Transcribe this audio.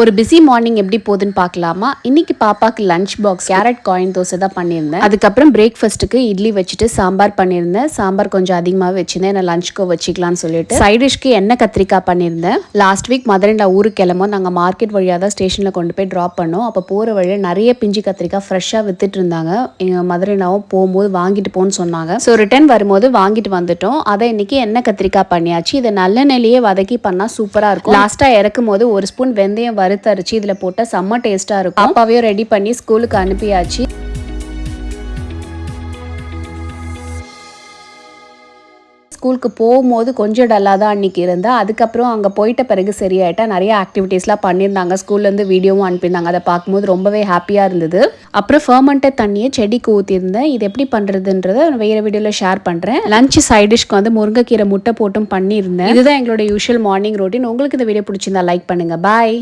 ஒரு busy morning எப்படி போகுதுன்னு பார்க்கலாமா? இன்னைக்கு பாப்பாக்கு lunch box carrot coin dosa தான் பண்ணியிருந்தேன். அதுக்கப்புறம் பிரேக்ஃபாஸ்ட்டுக்கு இட்லி வச்சுட்டு சாம்பார் பண்ணியிருந்தேன். சாம்பார் கொஞ்சம் அதிகமாக வச்சுருந்தேன், நான் லஞ்சுக்கு வச்சுக்கலாம்னு சொல்லிட்டு. சைடிஷ்க்கு எண்ணெய் கத்திரிக்காய் பண்ணியிருந்தேன். லாஸ்ட் வீக் மதுரை ஊருக்கு கிளம்பும் நாங்கள் மார்க்கெட் வழியாக தான் ஸ்டேஷனில் கொண்டு போய் ட்ராப் பண்ணோம். அப்போ போகிற வழியில் நிறைய பிஞ்சு கத்திரிக்காய் ஃப்ரெஷ்ஷாக வித்துட்டு இருந்தாங்க. எங்கள் மதுரைனாவும் போகும்போது வாங்கிட்டு போன்னு சொன்னாங்க. ஸோ ரிட்டர்ன் வரும்போது வாங்கிட்டு வந்துட்டோம். அதை இன்னைக்கு எண்ணெய் கத்திரிக்காய் பண்ணியாச்சு. இதை நல்லெண்ணெயிலேயே வதக்கி பண்ணால் சூப்பராக இருக்கும். லாஸ்ட்டாக இறக்கும் போது ஒரு ஸ்பூன் வெந்தயம் வறுத்தரிச்சு இதில் போட்டால் செம்ம டேஸ்ட்டாக இருக்கும். பாப்பாவையும் ரெடி பண்ணி ஸ்கூலுக்கு அனுப்பியாச்சு. ஸ்கூலுக்கு போகும்போது கொஞ்சம் டல்லாக தான் அன்றைக்கி இருந்தால், அதுக்கப்புறம் அங்கே போயிட்ட பிறகு சரியாயிட்டா. நிறைய ஆக்டிவிட்டீஸ்லாம் பண்ணியிருந்தாங்க. ஸ்கூல்லேருந்து வீடியோவும் அனுப்பியிருந்தாங்க. அதை பார்க்கும்போது ரொம்பவே ஹாப்பியாக இருந்தது. அப்புறம் ஃபர்மெண்டட் தண்ணியை செடிக்கு ஊற்றிருந்தேன். இது எப்படி பண்ணுறதுன்றதை வேறு வீடியோவில் ஷேர் பண்ணுறேன். லஞ்ச் சைடிஷ்க்கு வந்து முருங்கைக்கீரை முட்டை போட்டும் பண்ணியிருந்தேன். இதுதான் எங்களோட யூஷுவல் மார்னிங் ரொட்டீன். உங்களுக்கு இந்த வீடியோ பிடிச்சிருந்தா லைக் பண்ணுங்கள். பாய்.